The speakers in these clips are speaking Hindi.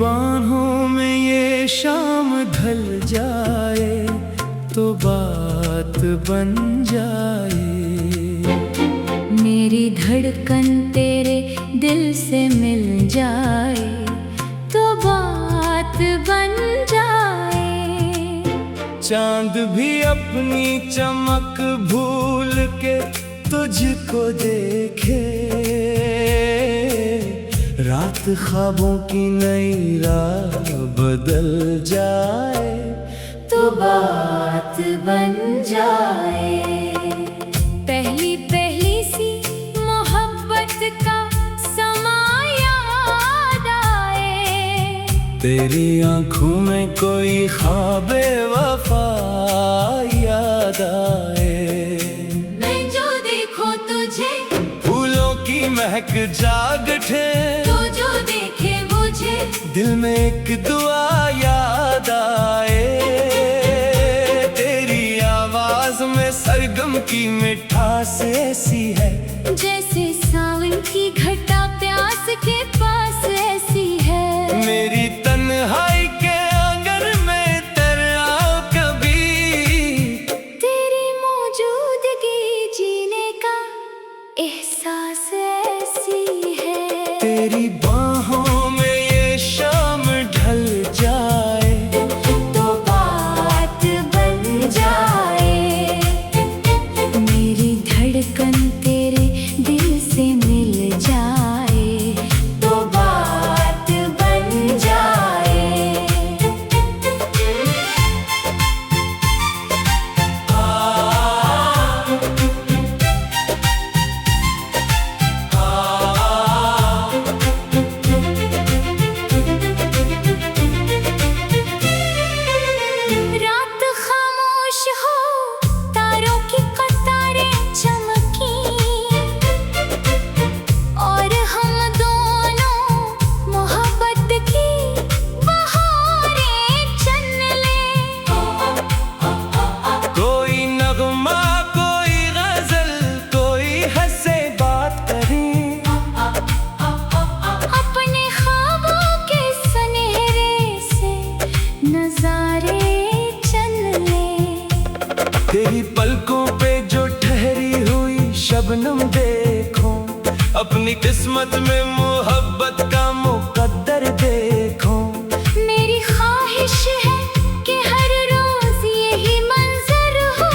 बाहों में ये शाम ढल जाए तो बात बन जाए। मेरी धड़कन तेरे दिल से मिल जाए तो बात बन जाए। चांद भी अपनी चमक भूल के तुझको देखे, रात ख्वाबों की नई राह बदल जाए तो बात बन जाए। पहली पहली सी मोहब्बत का समा याद आए, तेरी आंखों में कोई ख्वाबे वफा याद आए। मैं जो देखूं तुझे फूलों की महक जाग उठे, तो जो देखे मुझे दिल में एक दुआ याद आए। तेरी आवाज में सरगम की मिठास ऐसी है, जैसे सावन की घटा प्यास के पास ऐसी है। मेरी तन्हाई के आंगन में तेरा कभी, तेरी मौजूदगी जीने का एहसास ऐसी है। तेरी बाहों में ये शाम ढल जाए तो बात बन जाए। मेरी धड़कन तेरे दिल से मिल जाए तो बात बन जाए। रात खामोश हो, तारों की कतारें चमकी, और हम दोनों मोहब्बत की बहारें चन लें। कोई नगमा कोई गजल कोई हंसे बात करें, अपने ख्वाबों के सुनहरे से नजारे चन लें। तेरी पलकों पे जो ठहरी हुई शबनम देखो, अपनी किस्मत में मोहब्बत का मुकद्दर देखो। मेरी ख्वाहिश है कि हर रोज यही मंजर हो,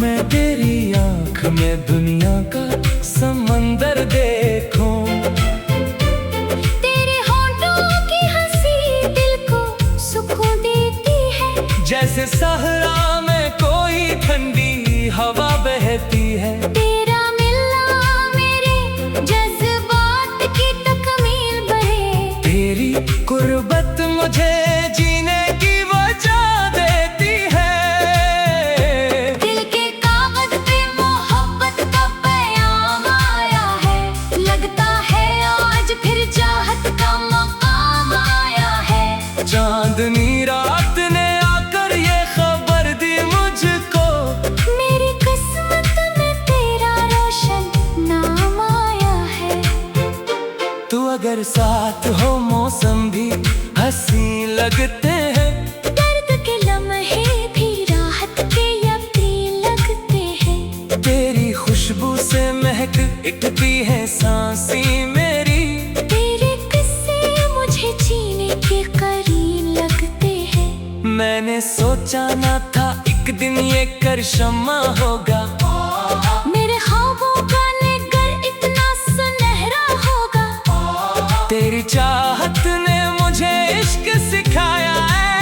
मैं तेरी आंख में दुनिया का समंदर देखूं। तेरे होठों की हंसी दिल को सुकून देती है, जैसे सहरा में कोई ठंडी हवा बहती है। तेरा मिलना मेरे जज्बात की तकमील बने। तेरी कुर्बत मुझे जीने की वजह देती है। दिल के कागज पे मोहब्बत का पैगाम आया है, लगता है आज फिर चाहत का मकाम आया है। चांदनी रात ने आकर ये खबर दी मुझको, मेरी किस्मत में तेरा रोशन नाम आया है। तू अगर साथ हो मौसम भी हंसी लगते हैं, दर्द के लम्हे भी राहत के यकीन लगते हैं। तेरी खुशबू से महक उठती है सांसें मेरी। तेरे किस्से मुझे जीने के करीब लगते हैं। मैंने सोचा ना था एक दिन ये करशमा होगा, मेरे ख्वाबों का निगर इतना सुनहरा होगा। तेरी चाहत ने मुझे इश्क सिखाया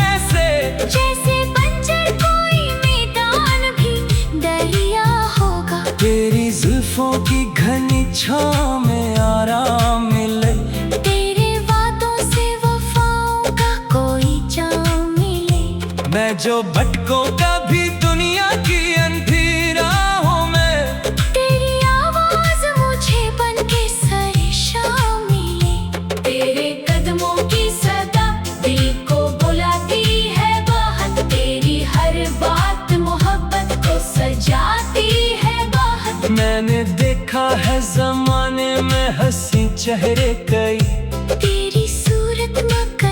ऐसे, जैसे बंजर कोई मैदान भी दरिया होगा। तेरी जुल्फों की घनी छाँव में आराम मिले, तेरे वादों से वफाओं का कोई जाम मिले। मैं जो भटकों का भी दुनिया की अंधेराहों में, तेरी आवाज मुझे बनके सरेशां मिले। तेरे कदमों की सदा दिल को बुलाती है बाहत, तेरी हर बात मोहब्बत को सजाती है बाहत। मैंने देखा है जमाने में हंसी चेहरे कई, तेरी सूरत मक्का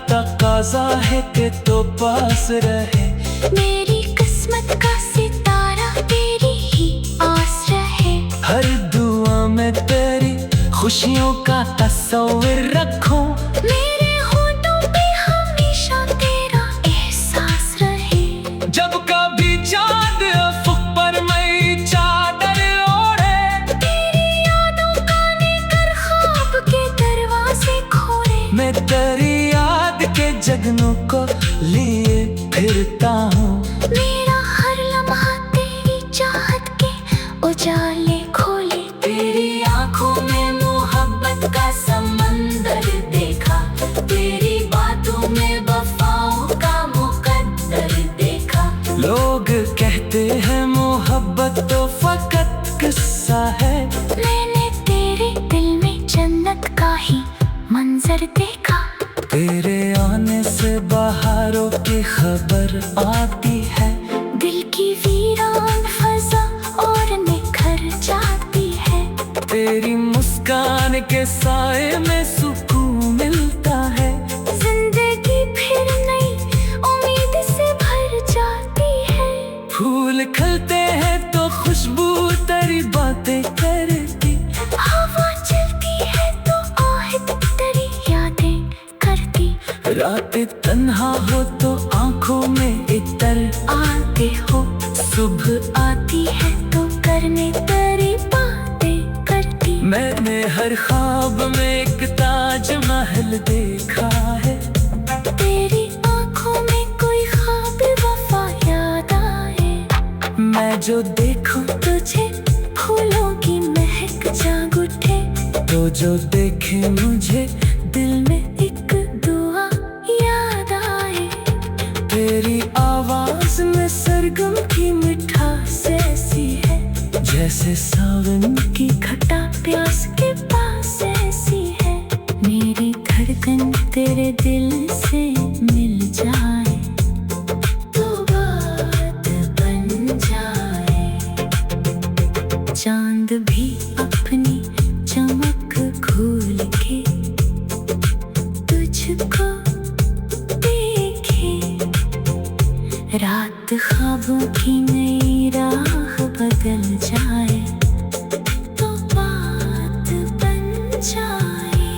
तकाजा है कि तो पास रहे। मेरी किस्मत का सितारा तेरी ही आस रहे। हर दुआ में तेरी खुशियों का तस्वीर रखूं। मेरे होठों पे हमेशा तेरा एहसास रहे। जब कभी चांद अफक पर मैं चादर ओढ़े, तेरी यादों का लेकर ख्वाब के दरवाजे खोले। मैं तेरी याद के जगनों को लिए फिरता हूँ। मेरा हर लम्हा तेरी चाहत के उजाले खोले। तेरी आंखों में मोहब्बत का समंदर देखा। तेरी बातों में वफाओं का मुकद्दर देखा। लोग कहते हैं मोहब्बत तो फकत किस्सा है। मैंने तेरे दिल में जन्नत का ही मंजर देखा। तेरे आने से बहारों की खबर आती है। दिल की वीरान फजा और निखर जाती है। तेरी मुस्कान के साए में सुकून मिलता है। जिंदगी फिर नई उम्मीद से भर जाती है। फूल खिलते हैं तो खुशबू तेरी बातें करती। हवा चलती है तो आहट तेरी यादें करती। रातें तन्हा हो तो आंखों में इतर आते हो। सुबह आती है तो करने तेरी बातें करती। मैंने हर ख्वाब में एक ताज महल देखा है। तेरी आंखों में कोई ख्वाब वफा याद आए। मैं जो देखूं तुझे फूलों की महक जाग उठे। तो जो देखे मुझे दिल में एक दुआ याद आए। तेरी आवाज में सरगम की मिठास ऐसी है। जैसे सावन की घटा प्यास के पास ऐसी है। मेरी धड़कन तेरे दिल से मिल जाए तो बात बन जाए। चांद भी अपनी चमक खोल के तुझको देखे। रात ख्वाबों की नई राह बदल जाए तो बात बन जाए।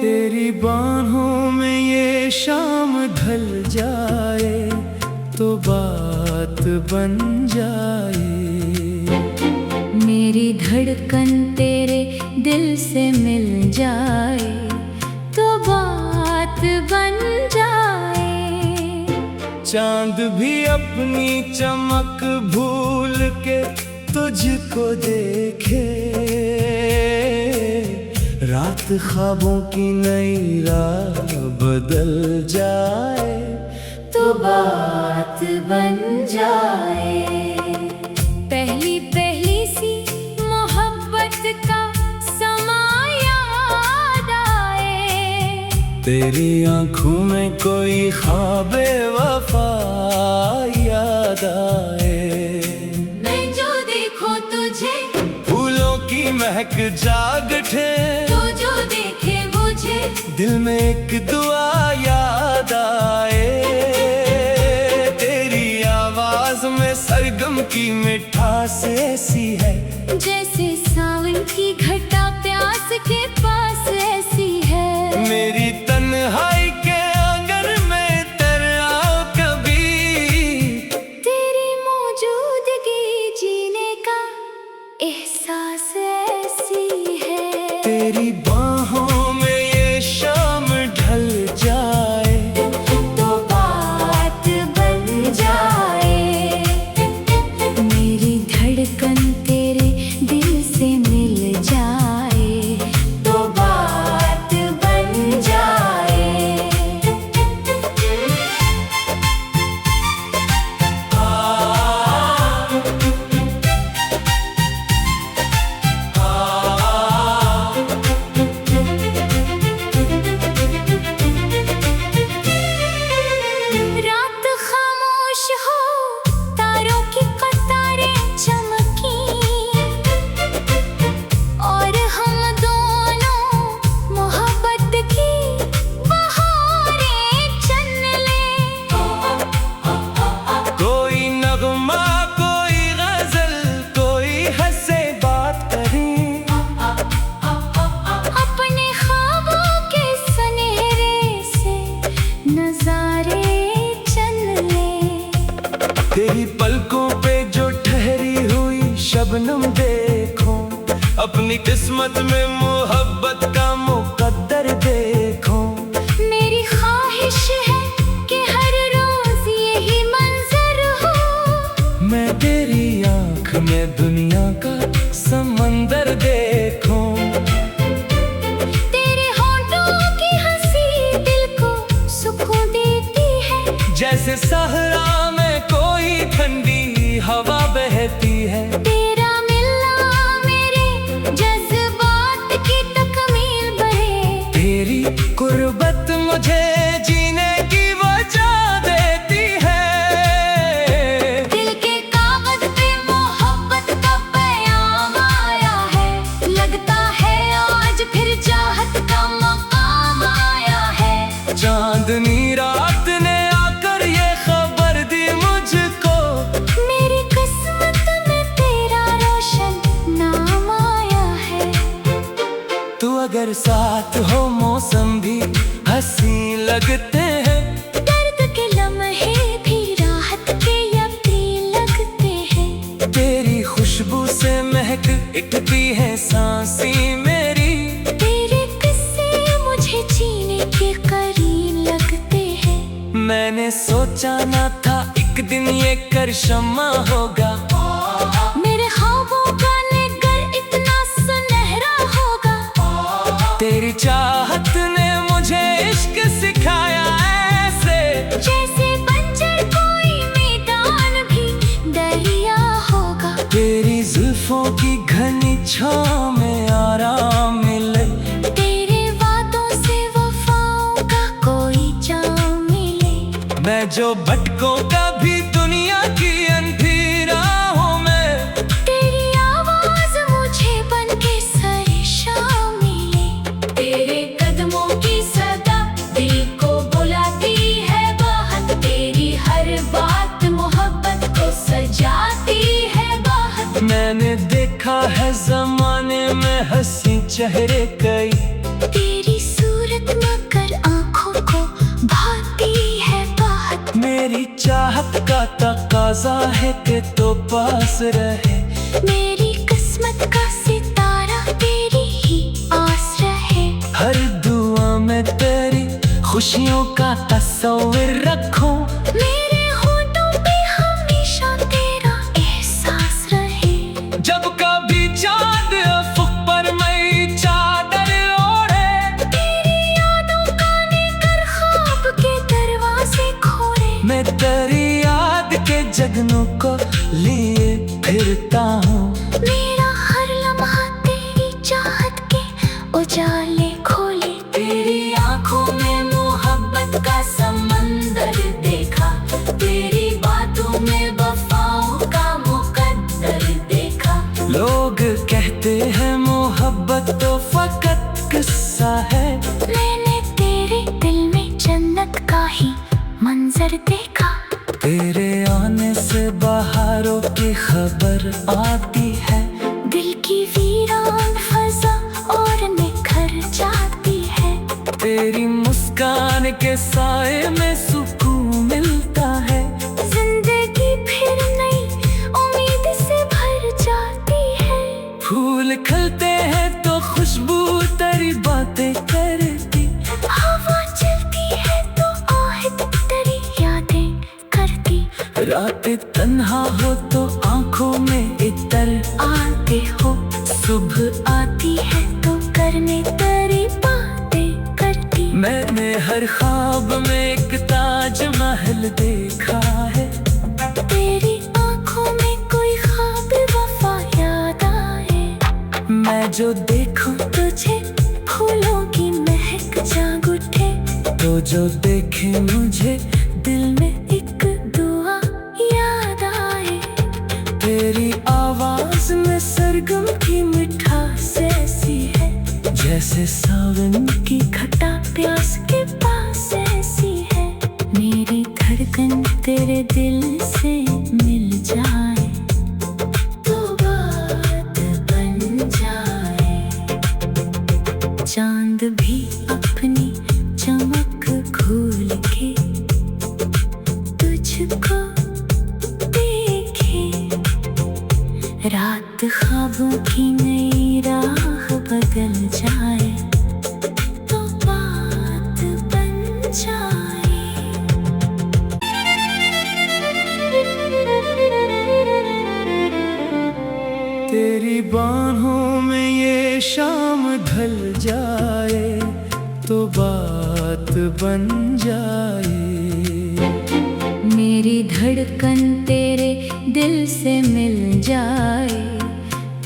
तेरी बाहों में ये शाम ढल जाए तो बात बन जाए। मेरी धड़कन तेरे दिल से मिल जाए तो बात बन जाए। चांद भी अपनी चमक भूल के तुझको देखे। रात ख्वाबों की नई राह बदल जाए तो बात बन जाए। पहली पहली सी मोहब्बत का समा याद आए। तेरी आंखों में कोई ख्वाबे वफा याद आए। मैं जो देखूं तुझे फूलों की महक जाग उठे। तो जो देखे मुझे दिल में एक दुआ याद आए। तेरी आवाज में सरगम की मिठास ऐसी है। जैसे सावन की घटा प्यास के पास ऐसी है। मेरी तन्हाई के आंगन में तेरे आओ कभी। तेरी मौजूदगी जीने का एहसास ऐसी है। तेरी बाहों में ये शाम ढल जाए तो बात बन जाए। मेरी धड़कन तेरे अपनी किस्मत में मोहब्बत का मुकद्दर देखो। मेरी ख्वाहिश है कि हर रोज यही मंजर हो। मैं तेरी आँख में दुनिया का समंदर देखूं। तेरे होंठों की हंसी दिल को सुकून देती है। जैसे सहरा में कोई ठंडी हवा बहती है। तेरा मिलना मेरे जज्बात की तकमील बने। तेरी कुर्बत मुझे जीने की वजह देती है। दिल के कागज पे मोहब्बत का पैगाम आया है। लगता है आज फिर चाहत का मकाम आया है। चांदनी रात ने आकर ये खबर दी मुझको। मेरी किस्मत में तेरा रोशन नाम आया है। तू अगर साथ हो मौसम भी हंसी लगते हैं। दर्द के लम्हे भी राहत के यकीन लगते हैं। तेरी खुशबू से महक उठती है सांसें मेरी। तेरे किस्से मुझे जीने के करीब लगते हैं। मैंने सोचा ना था एक दिन ये करशमा होगा। मेरे ख्वाबों का निगर इतना सुनहरा होगा। तेरी चाहत ने मुझे इश्क सिखाया ऐसे। जैसे बंजर कोई मैदान भी दरिया होगा। तेरी जुल्फों की घनी छाँव में आराम मिले। तेरे वादों से वफाओं का कोई जाम मिले। मैं जो भटकों कभी दुनिया की अनधी राहों में। तेरी आवाज मुझे बनके सरेशां मिले। तेरे कदमों की सदा दिल को बुलाती है बाहत। तेरी हर बात मोहब्बत को सजाती है बाहत। मैंने देखा है जमाने में हंसी चेहरे कई। तेरी सूरत मगर आंखों को भाती है बाहत। मेरी चाहत का तकाजा है कि तो पास रहे। मेरी किस्मत का सितारा तेरी ही आस रहे। हर दुआ में तेरी खुशियों का तस्वीर रखूं। मेरे होठों पे हमेशा तेरा एहसास रहे। जब कभी चांद अफक पर मैं चादर ओढ़े। तेरी यादों का लेकर ख्वाब के दरवाजे खोले। मैं तेरी याद के जगनों को लिए फिरता हूँ। मेरा हर लम्हा तेरी चाहत के उजाले खोले। तेरी आंखों में मोहब्बत का समंदर देखा। तेरी बातों में वफाओं का मुकद्दर देखा। लोग कहते हैं मोहब्बत तो फकत किस्सा है। मैंने तेरे दिल में जन्नत का ही मंजर देखा। तेरे आने से बहारों की खबर आती है। दिल की वीरान फजा और निखर जाती है। तेरी मुस्कान के साए में सुकून मिलता है। जिंदगी फिर नई उम्मीद से भर जाती है। फूल खिलते हैं तो खुशबू तेरी बातें करती। हवा चलती है तो आहट तेरी यादें करती। रातें तन्हा हो तो आंखों में इतर आते हो। सुबह आती है तो करने तेरी बातें करती। मैंने हर ख्वाब में एक ताज महल देखा है। तेरी आंखों में कोई ख्वाब वफा याद आए। मैं जो देखूं तुझे फूलों की महक जाग उठे। तो जो देखे मुझे दिल में एक दुआ याद आए। तेरी आवाज में सरगम की मिठास ऐसी है। जैसे सावन की खटा प्यास के पास ऐसी है। मेरी धड़कन तेरे दिल से मिल जाए तो बात बन जाए। चांद भी अपनी चमक खोल के तुझको देखे। रात ख्वाबों की नई राह बदल जाए तो बात बन जाए। तेरी बाहों में ये शाम ढल जाए तो बात बन जाए। मेरी धड़कन तेरे दिल से मिल जाए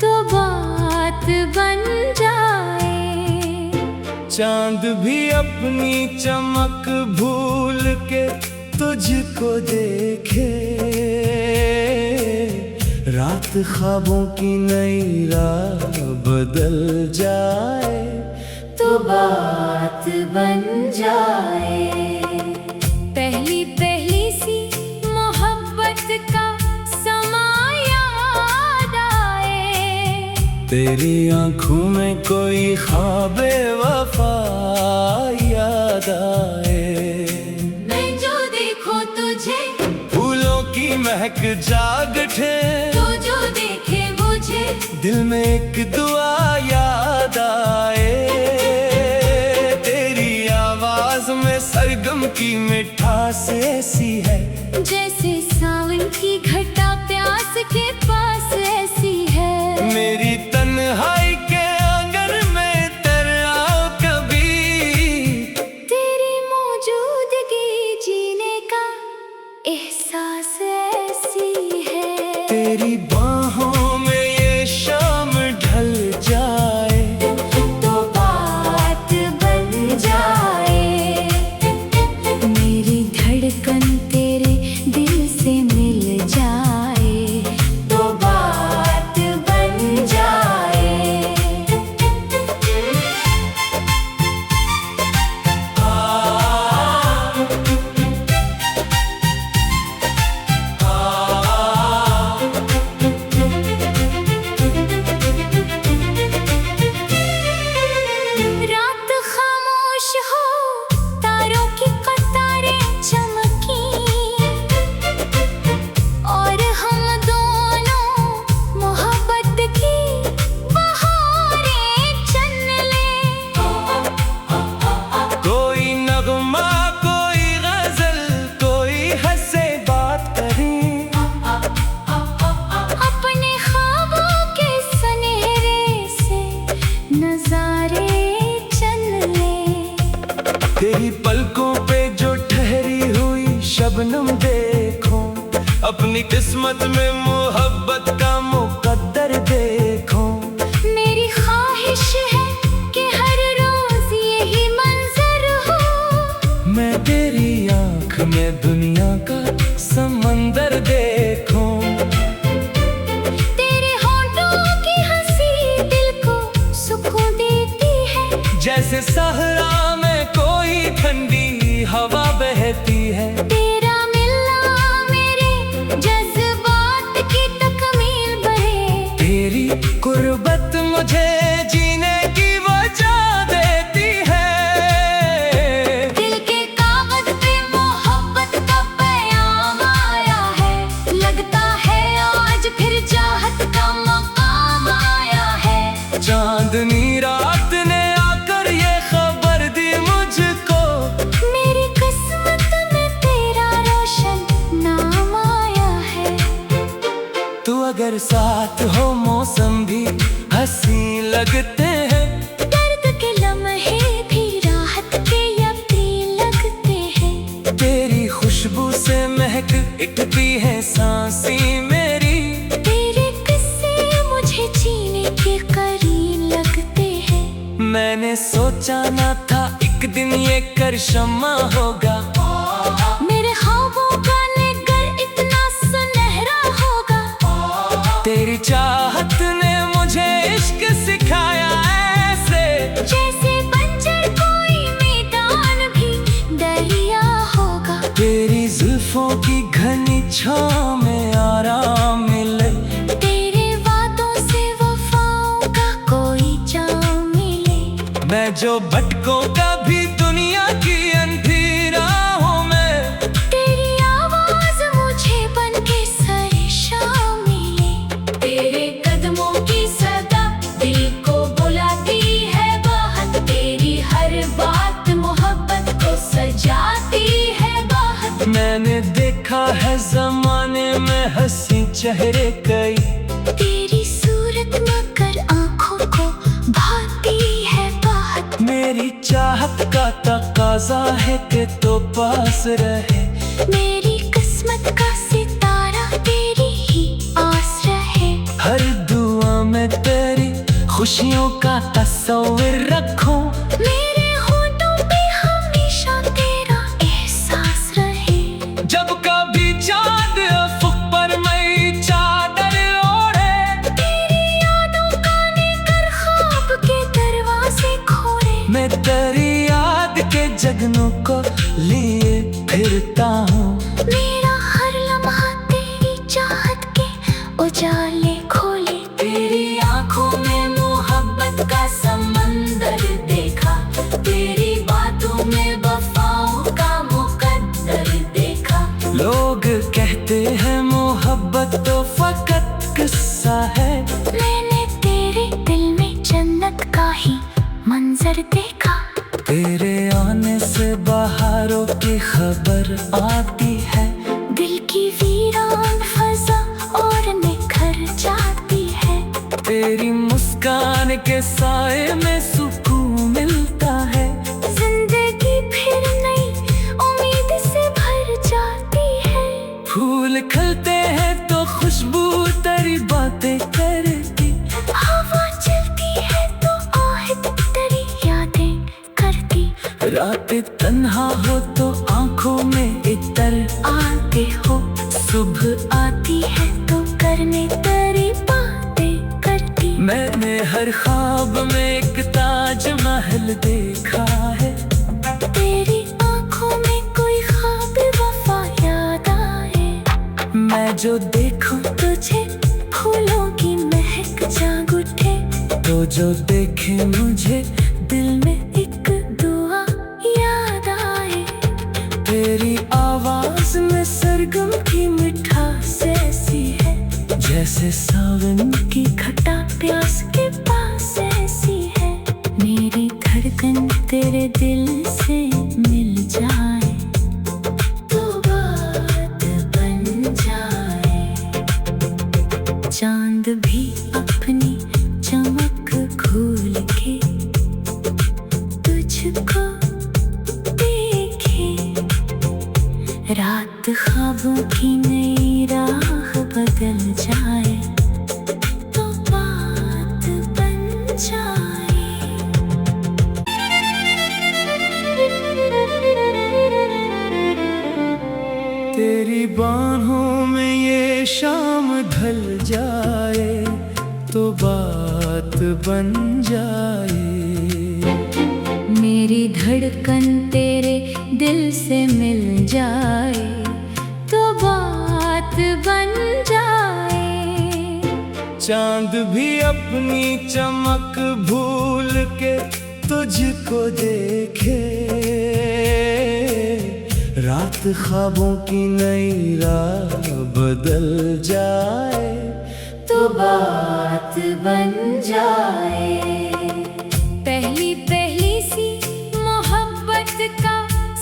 तो बात बन जाए। चांद भी अपनी चमक भूल के तुझको देखे, रात ख्वाबों की नई राह बदल जाए तो बात बन जाए। पहली पहली सी मोहब्बत का समा याद आए, तेरी आंखों में कोई ख्वाबे वफा याद आए। मैं जो देखूं तुझे फूलों की महक जाग उठे, तो जो देखे मुझे दिल में एक दुआ याद आए। तेरी आवाज में सरगम की मिठास ऐसी है, जैसे सावन की घटा प्यास के पास ऐसी है। मेरी तन्हाई के आंगन में तेरे आओ कभी, तेरी मौजूदगी जीने का एहसास ऐसी है। तेरी बाहों में ये शाम ढल जाए तो बात बन जाए। मेरी धड़कन तेरे दिल से मिल जाए तो बात बन जाए। रात खामोश हो, तारों की कतारें चमकी और हम दोनों मोहब्बत की बहारें चन ले। कोई नगमा कोई गजल कोई हंसे बात करें, अपने ख्वाबों के सुनहरे से नजारे चन ले। तेरी पलकों पे जो ठहरी हुई शबनम देखो, अपनी किस्मत में मोहब्बत का मुकद्दर देखो। मेरी ख्वाहिश है कि हर रोज यही मंजर हो, मैं तेरी आंख में दुनिया का समंदर देखूं। तेरे होंठों की हंसी दिल को सुकून देती है, जैसे सहरा में कोई ठंडी हवा बहती है। तेरा मिलना मेरे जज्बात की तकमील बने। तेरी कुर्बत मुझे जीने की वजह देती है। दिल के कागज पे मोहब्बत का पैगाम आया है, लगता है आज फिर चाहत का मकाम आया है। चांदनी रात ने आकर ये खबर दी मुझको, मेरी किस्मत में तेरा रोशन नाम आया है। तू अगर साथ हो मौसम भी हंसी लगते हैं, दर्द के लम्हे भी राहत के यकी लगते हैं। तेरी खुशबू से महक उठती है सांसें मेरी। तेरे किस्से मुझे जीने के करीब लगते हैं। मैंने सोचा ना था एक दिन ये करशमा होगा, मेरे ख्वाबों का निगर इतना सुनहरा होगा। तेरी चाहत ने मुझे इश्क सिखाया ऐसे, जैसे बंजर कोई मैदान भी दरिया होगा। तेरी जुल्फों की घनी छाँव में आराम मिले, तेरे वादों से वफाओं का कोई जाम मिले। मैं जो भटकों का भी दुनिया की अंधेराहों में, तेरी आवाज मुझे बनके सरेशां मिले। तेरे कदमों की सदा दिल को में हंसी चेहरे कई, तेरी सूरत मगर आंखों को भाती है बात। मेरी चाहत का तकाजा है कि तो पास रहे, मेरी किस्मत का सितारा तेरी ही आस रहे। हर दुआ में तेरी खुशियों का तस्वीर रखूं, मेरे होठों पे हमेशा तेरा एहसास रहे। जब कभी चांद अफक पर मैं चादर ओढ़े, तेरी यादों का लेकर ख्वाब के दरवाजे खोले। मैं तेरी याद के जगनों को लिए फिरता हूँ। मेरा हर लम्हा तेरी चाहत के उजाले खोले। तेरी आंखों में मोहब्बत का समंदर देखा, तेरी बातों में वफाओं का मुकद्दर देखा। लोग कहते हैं मोहब्बत तो फकत किस्सा है, मैंने तेरे दिल में जन्नत का ही मंजर देखा। तेरे आने से बहारों की खबर आती है, दिल की वीरान फजा और निखर जाती है। तेरी मुस्कान के साए में सुकून मिलता है। जिंदगी फिर नई उम्मीद से भर जाती है। फूल खिलते हैं तो खुशबू तेरी बातें करती, हवा चलती है तो आहट तेरी यादें करती। रातें तन्हा हो तो आंखों में इतर आते हो, सुबह आती है तो करने तेरी बातें करती। मैंने हर ख्वाब में एक ताज महल देखा है, तेरी आंखों में कोई ख्वाब वफा याद आए। मैं जो देखूं तुझे फूलों की महक जाग उठे। तो जो देखे मुझे दिल में एक दुआ याद आए। तेरी आवाज में सरगम की मिठास ऐसी है, जैसे सावन की खटा प्यास के पास ऐसी है। मेरी धड़कन तेरे दिल से मिल जाए तो बात बन जाए। चांद भी अपनी चमक खोल के तुझको देखे। रात ख्वाबों की नई राह बदल जाए तो बात बन जाए। तेरी बाहों में ये शाम ढल जाए तो बात बन जाए। मेरी धड़कन तेरे दिल से मिल जाए तो बात बन जाए। चांद भी अपनी चमक भूल के तुझको देखे, रात ख्वाबों की नई राह बदल जाए तो बात बन जाए। पहली पहली सी मोहब्बत का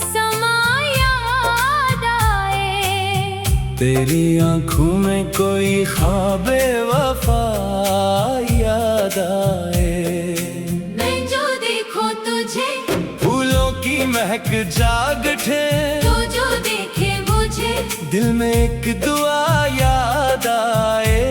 समा याद आए। तेरी आंखों में कोई ख्वाबे वफा याद आए। मैं जो देखूं तुझे फूलों की महक जाग उठे, तो जो देखे मुझे दिल में एक दुआ याद आए।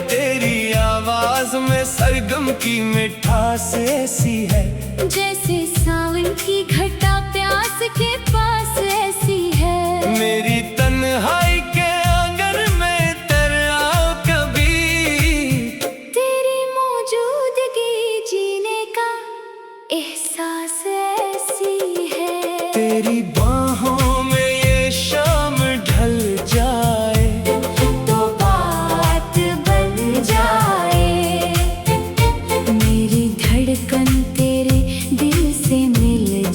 तेरी आवाज में सरगम की मिठास ऐसी है, जैसे सावन की घटा प्यास के पास ऐसी है। मेरी तन्हाई के आंगन में तेरे आओ कभी। तेरी मौजूदगी जीने का एहसास ऐसी है। तेरी बाहों में ये शाम ढल जाए तो बात बन जाए। मेरी धड़कन तेरे दिल से मिल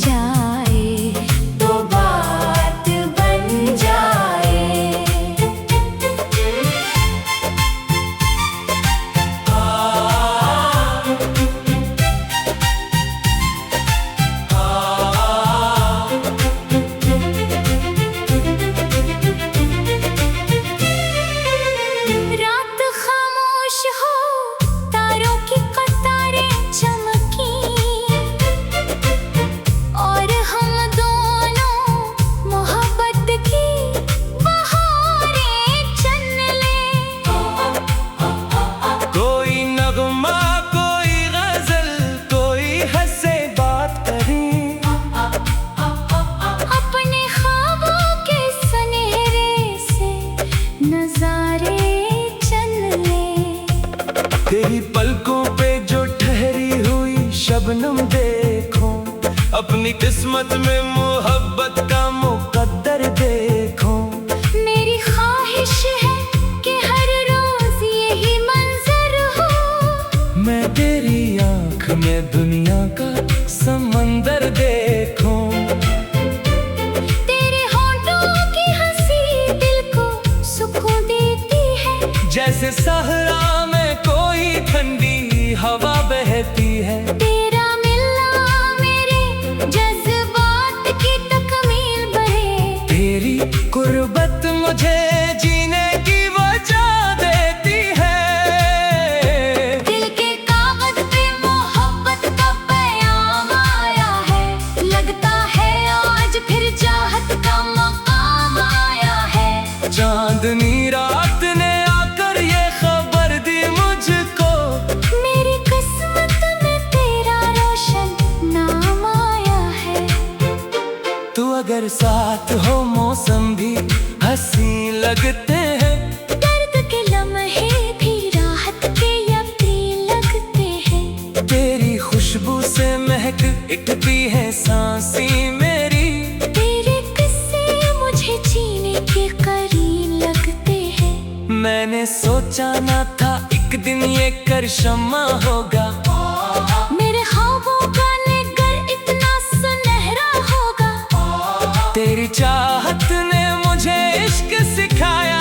अपनी किस्मत में मोहब्बत का मुकद्दर देखो। मेरी ख्वाहिश है कि हर रोज यही मंजर हो, मैं तेरी आँख में दुनिया का समंदर देखूं। तेरे होंठों की हंसी दिल को सुकून देती है, जैसे सहरा में कोई ठंडी हवा बहती है। तेरा मिलना मेरे जज्बात की तकमील बने, तेरी कुर्बत मुझे जीने की वजह देती है। दिल के कागज पे मोहब्बत का पैगाम आया है, लगता है आज फिर चाहत का मकाम आया है। चांदनी रात ने आकर ये खबर दी मुझको, मेरी किस्मत में तेरा रोशन नाम आया है। तू अगर साथ हो मौसम भी हंसी लगते हैं, दर्द के लम्हे भी राहत के यकीन लगते हैं। तेरी खुशबू से महक उठती है सांसें मेरी। तेरे किस्से मुझे जीने के करीब लगते हैं। मैंने सोचा ना था एक दिन ये करशमा होगा, मेरे ख्वाबों का निगर इतना सुनहरा होगा। तेरी चाहत ने मुझे इश्क सिखाया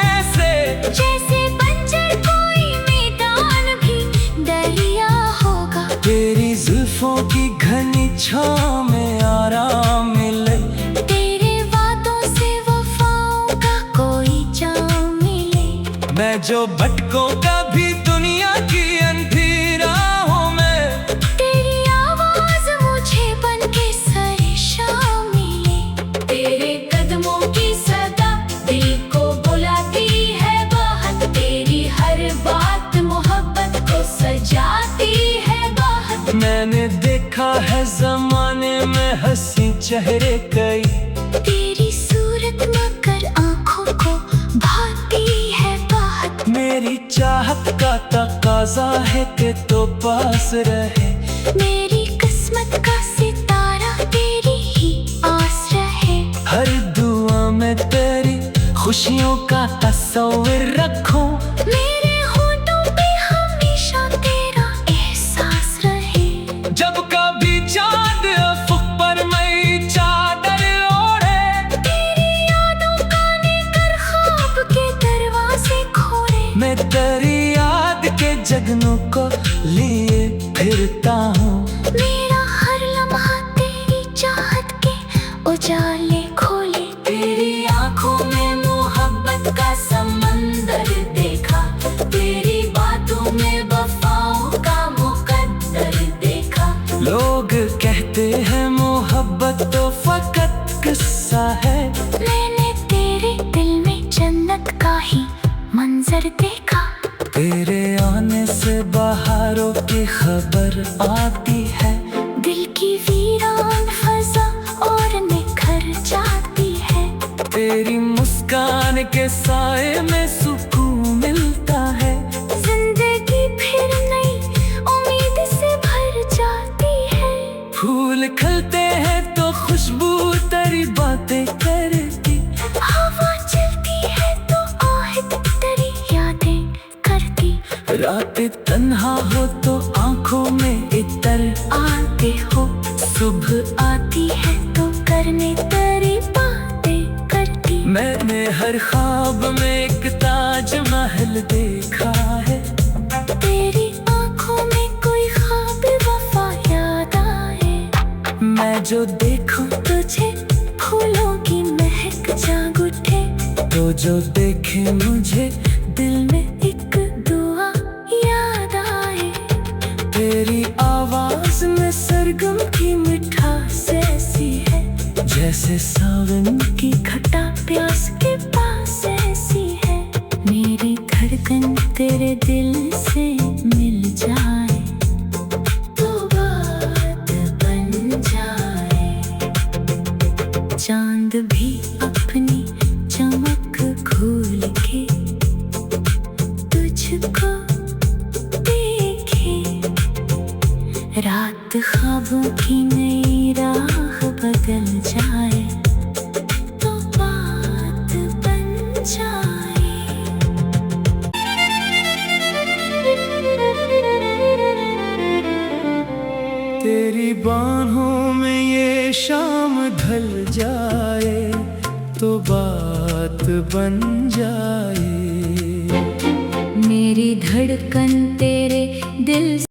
ऐसे, जैसे बंजर कोई मैदान भी दरिया होगा। तेरी जुल्फों की घनी छाँव में आराम मिले, तेरे वादों से वफाओं का कोई जाम मिले। मैं जो भटकों कभी दुनिया की अंधी राहों में, तेरी आवाज मुझे बनके सरेशां मिले। तेरे कदमों की सदा दिल को बुलाती है बाहत, तेरी हर बात मोहब्बत को सजाती है बाहत। मैंने देखा है जमाने में हंसी चेहरे कई, तेरी सूरत मगर आंखों को भाती है बाहत। मेरी चाहत का तकाजा है कि तो पास रहे, मेरी किस्मत का सितारा तेरी ही आस रहे। हर दुआ में तेरी खुशियों का तस्वीर रखूं। मेरे होठों पे हमेशा तेरा एहसास रहे, जब कभी चांद अफक पर मैं चादर ओढ़े, तेरी यादों का लेकर ख्वाब के दरवाजे खोले। मैं तेरी याद के जगनों को लिए फिरता हूँ। मेरा हर लम्हा तेरी चाहत के उजाले खोले। तेरी आंखों में मोहब्बत का समंदर देखा, तेरी बातों में वफाओं का मुकद्दर देखा। लोग कहते हैं मोहब्बत तो फकत किस्सा है, मैंने तेरे दिल में जन्नत का ही मंजर देखा। तेरे आने से बहारों की खबर आती है, दिल की वीरान फजा और निखर जाती है। तेरी मुस्कान के साए में सुकून मिलता है। जिंदगी फिर नई उम्मीद से भर जाती है। फूल खिलते हैं तो खुशबू तेरी बातें करती, हवा चलती है तो आहट तेरी यादें करती। रातें तन्हा हो तो आंखों में इतर आते हो, सुबह आती है तो करने तेरी बातें करती। मैंने हर ख्वाब में एक ताज महल देखा है, तेरी आंखों में कोई ख्वाब वफा याद आए। मैं जो देखूं तुझे फूलों की महक जाग उठे, तो जो देखे मुझे दिल में एक दुआ याद आए। तेरी आवाज में सरगम की मिठास ऐसी है, जैसे सावन की खटा प्यास के पास ऐसी है। मेरी धड़कन तेरे दिल से मिल जाए तो बात बन जाए। चांद भी अपनी चमक खोल के तुझको देखे। रात ख्वाबों की नई राह बदल जाए तो बात बन जाए। तेरी बाहों में ये शाम ढल जाए तो बात बन जाए। मेरी धड़कन तेरे दिल